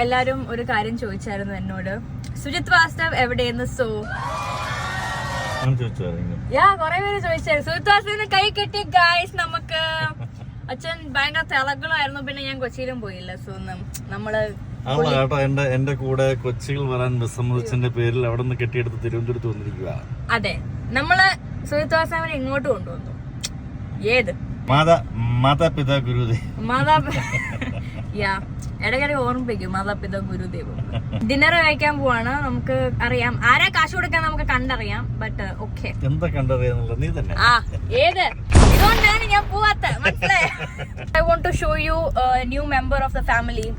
എല്ലാരും ഒരു കാര്യം ചോദിച്ചായിരുന്നു എന്നോട്, സുജിത് വാസ്തവ് എവിടെയെന്ന്. കൊറേ പേര് ചോദിച്ചായിരുന്നു സുജിത് വാസ്തവിന് കൈ കെട്ടി ഗായ്സ്. നമുക്ക് അച്ഛൻ ഭയങ്കര തിളകളായിരുന്നു, പിന്നെ ഞാൻ കൊച്ചിയിലും പോയില്ല. സോ നമ്മള് എന്റെ കൂടെ കൊച്ചിയിൽ വരാൻ വിസമ്മതിച്ചതിന്റെ പേരിൽ അവിടെ നിന്ന് കെട്ടിയെടുത്ത് തിരുവനന്തപുരത്ത് വന്നിരിക്കുക. അതെ, നമ്മള് സുജിത് വാസ്തവിനെ ഇങ്ങോട്ട് കൊണ്ടുവന്നു. ഏത് മാതാപിതാ ഗുരുദേവ്, ഇടയ്ക്കിടെ ഓർമ്മിപ്പിക്കും മാതാപിതാ ഗുരുദേവ്. ഡിന്നർ കഴിക്കാൻ പോവാണ്. നമുക്ക് അറിയാം ആരാ കാശ് കൊടുക്കാൻ, നമുക്ക് കണ്ടറിയാം. ബട്ട് ഓക്കെ, എന്താ കണ്ടറിയാന്നുള്ള നീ തന്നെ. ഏത് ഇതുകൊണ്ടാണ് ഞാൻ പോവാത്ത, മനസ്സിലായോ? I want to show you a new member of the family.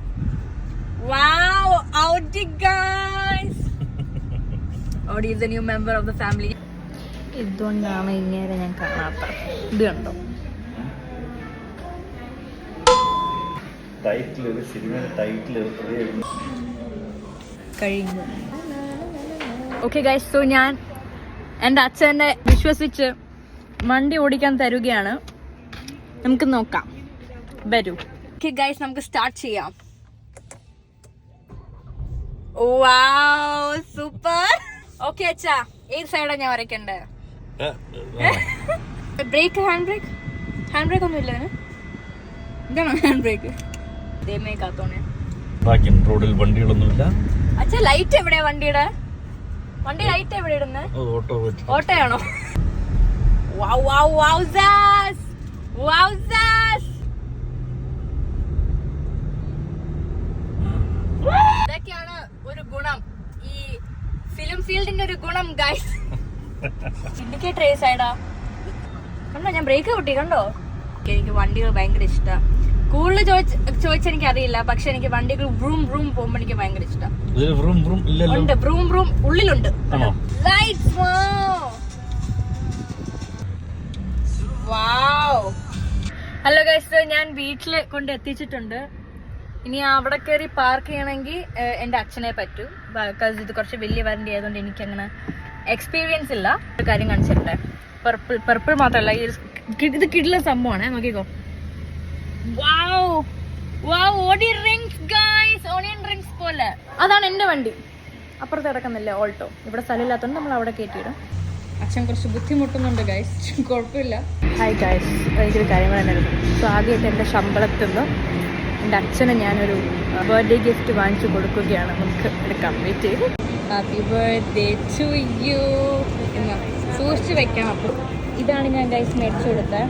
Wow, Audi guys. Audi is the new member of the family. ഇതുകൊണ്ടാണ് ഇങ്ങനെ ഞാൻ കാണാത്ത. ഇത് കണ്ടോ? കഴിഞ്ഞു. ഓക്കെ ഗൈസ്, സോ ഞാൻ എൻ്റെ അച്ഛനെ വിശ്വസിച്ച് വണ്ടി ഓടിക്കാൻ തരുകയാണ്. നമുക്ക് നോക്കാം, വരൂ. ഓക്കെ ഗൈസ്, നമുക്ക് സ്റ്റാർട്ട് ചെയ്യാം. വാവ്, സൂപ്പർ. ഓക്കെ അച്ഛാ, ഏത് സൈഡാ ഞാൻ വരയ്ക്കണ്ടേ? ബ്രേക്ക്, ഹാൻഡ് ബ്രേക്ക് ഒന്നും ഇല്ല. ഇതാണോ ഹാൻഡ് ബ്രേക്ക്? റോഡിൽ വണ്ടികളൊന്നുമില്ല. അച്ഛാ, ലൈറ്റ് എവിടെയാ വണ്ടിയുടെ? വണ്ടി ലൈറ്റ് എവിടെ ഇടുന്നത്? ഓട്ടോയാണോ? ഇതൊക്കെയാണ് ഒരു ഗുണം, ഈ ഫിലിം ഫീൽഡിന്റെ ഒരു ഗുണം ഗൈസ്. ഇൻഡിക്കേറ്റർ ഏത് സൈഡാ? കണ്ടോ, ഞാൻ ബ്രേക്ക് കൂട്ടി, കണ്ടോ? എനിക്ക് വണ്ടികൾ ഭയങ്കര ഇഷ്ടമാണ്. കൂടുതൽ ചോദിച്ചെനിക്ക് അറിയില്ല, പക്ഷെ എനിക്ക് വണ്ടികൾ ബ്രൂം ബ്രൂം പോകുമ്പോ എനിക്ക് ഭയങ്കര ഇഷ്ടം. ഉണ്ട്, ബ്രൂം ബ്രൂം ഉള്ളിലുണ്ട്. ഹലോ ഗൈസ്, ഞാൻ വീട്ടില് കൊണ്ട് എത്തിച്ചിട്ടുണ്ട്. ഇനി അവിടെ കയറി പാർക്ക് ചെയ്യണമെങ്കിൽ എന്റെ അച്ഛനെ പറ്റൂ. ബിക്കോസ് ഇത് കുറച്ച് വലിയ വണ്ടി ആയതുകൊണ്ട് എനിക്ക് അങ്ങനെ എക്സ്പീരിയൻസ് ഇല്ല. ഒരു കാര്യം കാണിച്ചിട്ടുണ്ട്. പർപ്പിൾ മാത്രമല്ല, ഇത് കിടില സംഭവമാണ്. നോക്കിക്കോ. ഓണിയൻ റിങ്സ് പോലെ. അതാണ് എന്റെ വണ്ടി. അപ്പുറത്ത് കിടക്കുന്നില്ലേ ഓൾട്ടോ. ഇവിടെ സ്ഥലമില്ലാത്തതുകൊണ്ട് നമ്മൾ അവിടെ കയറ്റിയിടും. അച്ഛൻ കുറച്ച് ബുദ്ധിമുട്ടുന്നുണ്ട് ഗൈസ്, കുഴപ്പമില്ല. ഹായ് ഗൈസ്, എനിക്കൊരു കാര്യം പറയാനായിരുന്നു. സോ ആദ്യമായിട്ട് എൻ്റെ ശമ്പളത്തിൽ നിന്ന് എൻ്റെ അച്ഛന് ഞാനൊരു ബർത്ത്ഡേ ഗിഫ്റ്റ് വാങ്ങിച്ചു കൊടുക്കുകയാണ്. നമുക്ക് എടുക്കാം, വെയിറ്റ് ചെയ്ത്. ഹാപ്പി ബർത്ത്ഡേ ടു യു എന്ന് സൂക്ഷിച്ച് വെക്കണം. അപ്പോൾ ഇതാണ് ഞാൻ ഗൈസ് മേടിച്ചു കൊടുത്തത്.